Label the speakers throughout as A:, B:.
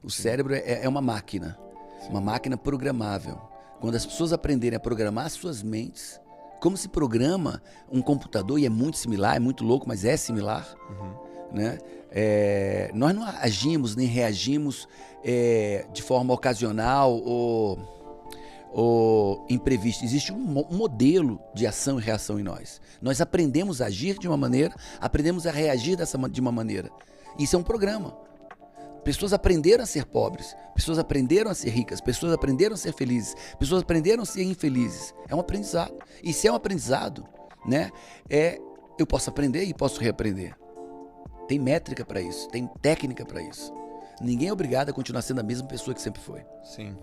A: O cérebro é uma máquina, uma máquina programável. Quando as pessoas aprenderem a programar suas mentes, como se programa um computador, e é muito similar, é muito louco, mas é similar, né? Nós não agimos nem reagimos de forma ocasional ou imprevista. Existe um modelo de ação e reação em nós. Nós aprendemos a agir de uma maneira, aprendemos a reagir de uma maneira. Isso é um programa. Pessoas aprenderam a ser pobres, pessoas aprenderam a ser ricas, pessoas aprenderam a ser felizes, pessoas aprenderam a ser infelizes. É um aprendizado. E se é um aprendizado, né, eu posso aprender e posso reaprender. Tem métrica para isso, tem técnica para isso. Ninguém é obrigado a continuar sendo a mesma pessoa que sempre foi.
B: Sim.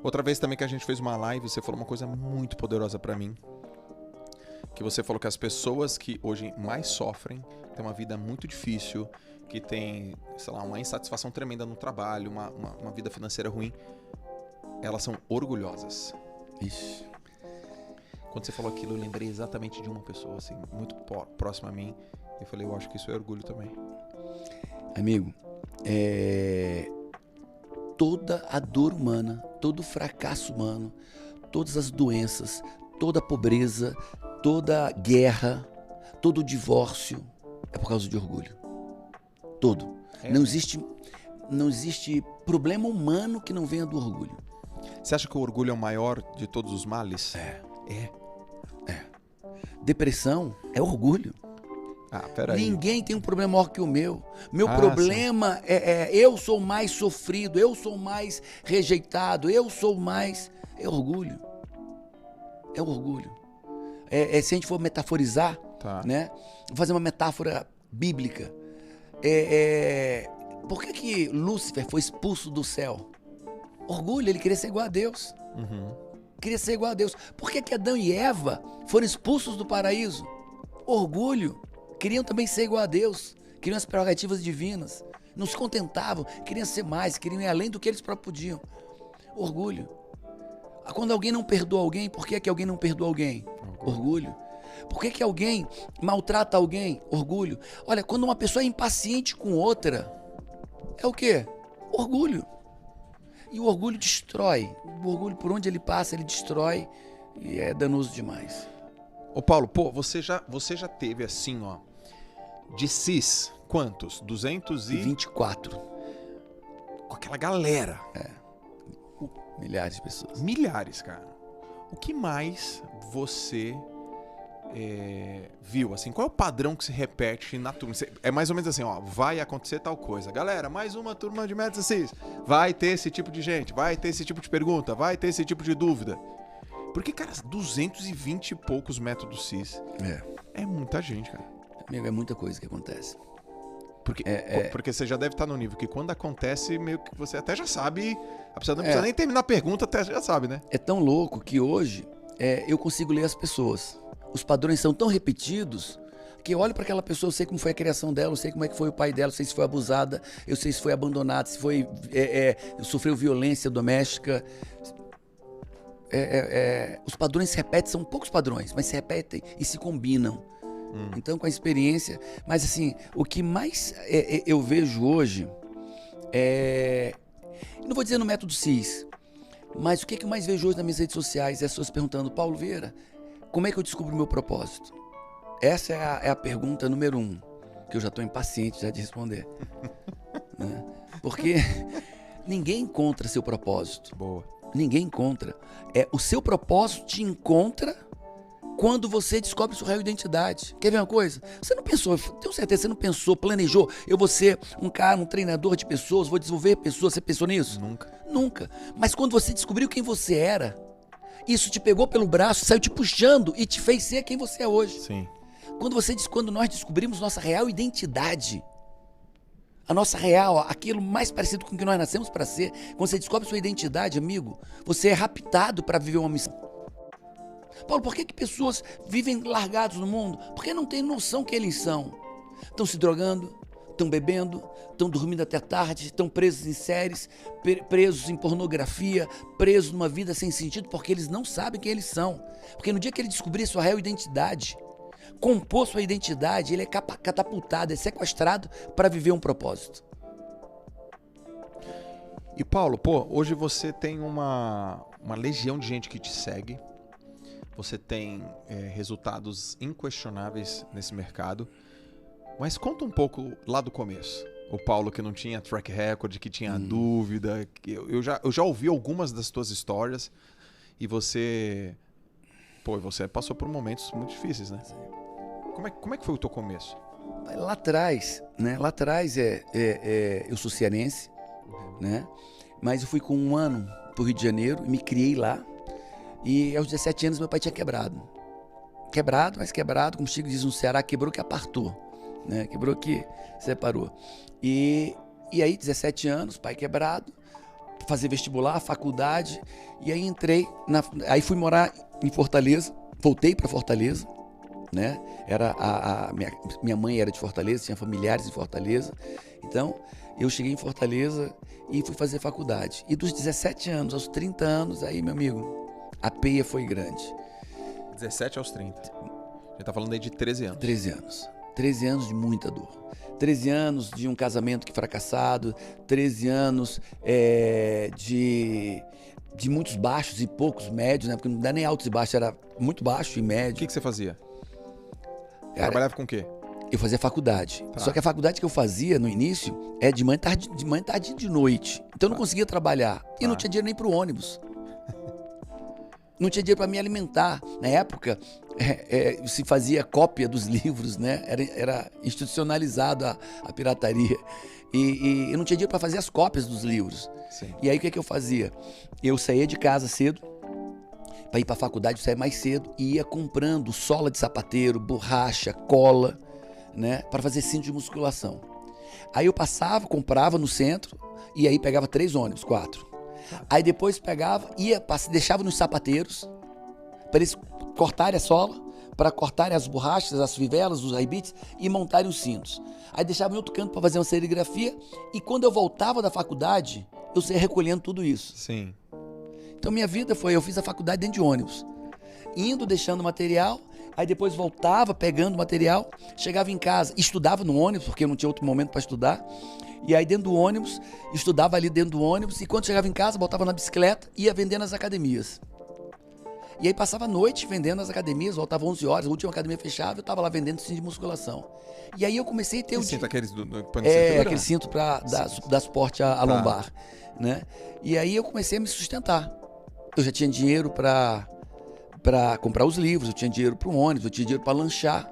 B: Outra vez também que a gente fez uma live, você falou uma coisa muito poderosa para mim. Que você falou que as pessoas que hoje mais sofrem têm uma vida muito difícil, que tem, sei lá, uma insatisfação tremenda no trabalho, uma vida financeira ruim, elas são orgulhosas.
A: Ixi.
B: Quando você falou aquilo, eu lembrei exatamente de uma pessoa, assim, muito próxima a mim. Eu falei, eu acho que isso é orgulho também.
A: Amigo, toda a dor humana, todo o fracasso humano, todas as doenças, toda a pobreza, toda a guerra, todo o divórcio é por causa de orgulho. Todo. Não existe problema humano que não venha do orgulho.
B: Você acha que o orgulho é o maior de todos os males?
A: É. Depressão é orgulho.
B: Peraí.
A: Ninguém tem um problema maior que o meu. Meu problema eu sou mais sofrido, eu sou mais rejeitado, eu sou mais... É orgulho. É orgulho. Se a gente for metaforizar, né? Vou fazer uma metáfora bíblica. Por que Lúcifer foi expulso do céu? Orgulho, ele queria ser igual a Deus. Queria ser igual a Deus. Por que Adão e Eva foram expulsos do paraíso? Orgulho. Queriam também ser igual a Deus. Queriam as prerrogativas divinas. Não se contentavam, queriam ser mais, queriam ir além do que eles próprios podiam. Orgulho. Quando alguém não perdoa alguém, por que alguém não perdoa alguém? Orgulho. Por que alguém maltrata alguém? Orgulho. Olha, quando uma pessoa é impaciente com outra, é o quê? Orgulho. E o orgulho destrói. O orgulho, por onde ele passa, ele destrói e é danoso demais.
B: Ô Paulo, você já teve assim, ó, de cis, quantos?
A: 224.
B: Com aquela galera.
A: Milhares de pessoas.
B: Milhares, cara. O que mais você viu, assim, qual é o padrão que se repete na turma? É mais ou menos assim, ó, vai acontecer tal coisa. Galera, mais uma turma de métodos cis. Vai ter esse tipo de gente, vai ter esse tipo de pergunta, vai ter esse tipo de dúvida. Porque, cara, 220 e poucos métodos cis. É muita gente, cara.
A: Amigo, é muita coisa que acontece.
B: Porque você já deve estar no nível que quando acontece, meio que você até já sabe, não precisa nem terminar a pergunta, até já sabe, né?
A: É tão louco que hoje eu consigo ler as pessoas. Os padrões são tão repetidos que eu olho para aquela pessoa, eu sei como foi a criação dela, eu sei como é que foi o pai dela, eu sei se foi abusada, eu sei se foi abandonada, se foi sofreu violência doméstica. Os padrões se repetem, são poucos padrões, mas se repetem e se combinam. Então, com a experiência... Mas, assim, o que mais eu vejo hoje não vou dizer no método CIS, mas o que eu mais vejo hoje nas minhas redes sociais é as pessoas perguntando: Paulo Vieira, como é que eu descubro o meu propósito? Essa é a pergunta número 1, que eu já estou impaciente já de responder. Né? Porque ninguém encontra seu propósito.
B: Boa.
A: Ninguém encontra. O seu propósito te encontra quando você descobre sua real identidade. Quer ver uma coisa? Você não pensou, tenho certeza, você não pensou, planejou, eu vou ser um treinador de pessoas, vou desenvolver pessoas, você pensou nisso? Nunca. Mas quando você descobriu quem você era, isso te pegou pelo braço, saiu te puxando e te fez ser quem você é hoje.
B: Sim.
A: Quando nós descobrimos nossa real identidade, a nossa real, aquilo mais parecido com o que nós nascemos para ser, quando você descobre sua identidade, amigo, você é raptado para viver uma missão. Paulo, por que pessoas vivem largados no mundo? Porque não têm noção quem eles são. Estão se drogando, estão bebendo, estão dormindo até tarde, estão presos em séries, presos em pornografia, presos numa vida sem sentido, porque eles não sabem quem eles são. Porque no dia que ele descobrir sua real identidade, compor sua identidade, ele é catapultado, é sequestrado para viver um propósito.
B: E Paulo, pô, hoje você tem uma legião de gente que te segue. Você tem resultados inquestionáveis nesse mercado. Mas conta um pouco lá do começo. O Paulo que não tinha track record, que tinha dúvida. Eu já ouvi algumas das tuas histórias. E você passou por momentos muito difíceis, né? Como é que foi o teu começo?
A: Lá atrás, né? Lá atrás eu sou cearense, né? Mas eu fui com 1 ano pro Rio de Janeiro e me criei lá. E aos 17 anos meu pai tinha quebrado. Quebrado, mas quebrado, como o Chico diz no Ceará, quebrou que apartou, né? Quebrou que separou. E aí, 17 anos, pai quebrado, fazer vestibular, faculdade, e aí aí fui morar em Fortaleza, voltei para Fortaleza, né? Minha mãe era de Fortaleza, tinha familiares em Fortaleza, então eu cheguei em Fortaleza e fui fazer faculdade. E dos 17 anos aos 30 anos, aí, meu amigo, a peia foi grande.
B: 17 aos 30. A gente tá falando aí de 13 anos.
A: 13 anos. 13 anos de muita dor. 13 anos de um casamento que fracassado, 13 anos de muitos baixos e poucos médios, né? Porque não dá nem altos e baixos, era muito baixo e médio.
B: O que você fazia?
A: Cara,
B: trabalhava com o quê?
A: Eu fazia faculdade.
B: Tá.
A: Só que a faculdade que eu fazia no início é de manhã, tarde e de noite. Então eu não conseguia trabalhar. E não tinha dinheiro nem pro ônibus. Não tinha dinheiro para me alimentar. Na época, se fazia cópia dos livros, né? Era institucionalizado a pirataria. E eu não tinha dinheiro para fazer as cópias dos livros.
B: Sim.
A: E aí o que eu fazia? Eu saía de casa cedo, para ir para a faculdade, eu saía mais cedo e ia comprando sola de sapateiro, borracha, cola, né? Para fazer cinto de musculação. Aí eu passava, comprava no centro e aí pegava 3 ônibus, 4. Aí depois pegava, deixava nos sapateiros para eles cortarem a sola, para cortarem as borrachas, as fivelas, os raibites e montarem os cintos. Aí deixava em outro canto para fazer uma serigrafia e quando eu voltava da faculdade, eu saía recolhendo tudo isso.
B: Sim.
A: Então minha vida eu fiz a faculdade dentro de ônibus, indo, deixando material, aí depois voltava pegando material, chegava em casa, estudava no ônibus, porque eu não tinha outro momento para estudar. E aí dentro do ônibus, estudava ali dentro do ônibus e quando chegava em casa, botava na bicicleta e ia vender nas academias. E aí passava a noite vendendo nas academias, voltava 11 horas, a última academia fechava, eu estava lá vendendo cinto de musculação. E aí eu comecei a ter
B: o cinto, aqueles do pano de
A: aquele cinto para dar suporte à lombar, né? E aí eu comecei a me sustentar. Eu já tinha dinheiro para comprar os livros, eu tinha dinheiro para o ônibus, eu tinha dinheiro para lanchar.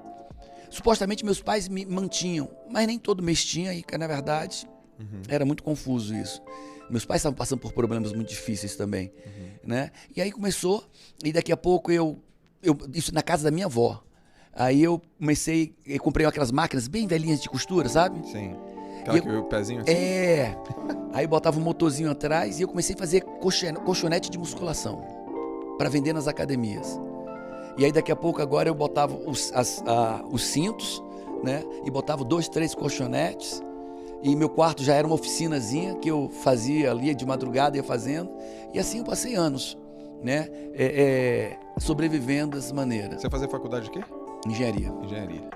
A: Supostamente meus pais me mantinham, mas nem todo mês tinha e, na verdade, era muito confuso isso. Meus pais estavam passando por problemas muito difíceis também, né? E aí começou, e daqui a pouco isso na casa da minha avó. Aí eu comprei aquelas máquinas bem velhinhas de costura, sabe?
B: Sim. Aquela que o pezinho assim?
A: Aí botava um motorzinho atrás e eu comecei a fazer colchonete de musculação para vender nas academias. E aí daqui a pouco agora eu botava os cintos, né? E botava 2, 3 colchonetes. E meu quarto já era uma oficinazinha que eu fazia ali de madrugada, ia fazendo. E assim eu passei anos, né? Sobrevivendo dessa maneira.
B: Você fazia faculdade de quê?
A: Engenharia.
B: Engenharia.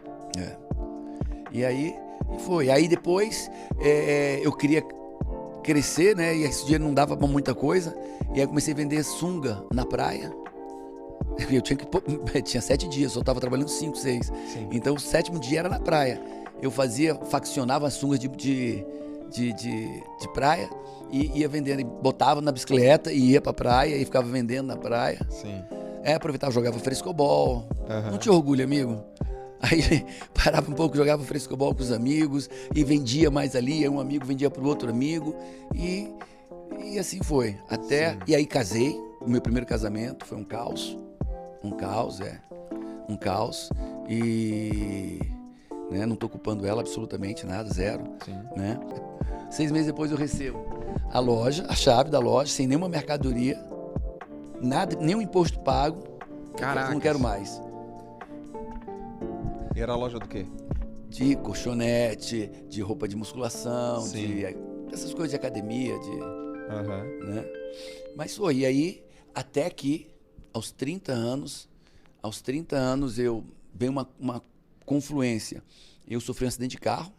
A: E aí foi. Aí depois eu queria crescer, né? E esse dinheiro não dava pra muita coisa. E aí comecei a vender sunga na praia. Eu tinha 7 dias, só estava trabalhando 5, 6.
B: Sim.
A: Então o 7º dia era na praia. Eu faccionava as sungas de praia e ia vendendo. E botava na bicicleta e ia pra praia e ficava vendendo na praia.
B: Sim.
A: Aproveitava, jogava frescobol. Não tinha orgulho, amigo. Aí parava um pouco, jogava frescobol com os amigos e vendia mais ali. Aí um amigo vendia pro outro amigo e assim foi. E aí casei. O meu primeiro casamento foi um caos. Um caos. E né, não tô culpando ela absolutamente nada, zero.
B: Sim.
A: Né? 6 meses depois eu recebo a loja, a chave da loja, sem nenhuma mercadoria, nada, nenhum imposto pago.
B: Caraca.
A: Não quero mais.
B: E era a loja do quê?
A: De colchonete, de roupa de musculação,
B: Sim.
A: essas coisas de academia, né? Mas foi, e aí, até que aos 30 anos veio uma confluência. Eu sofri um acidente de carro,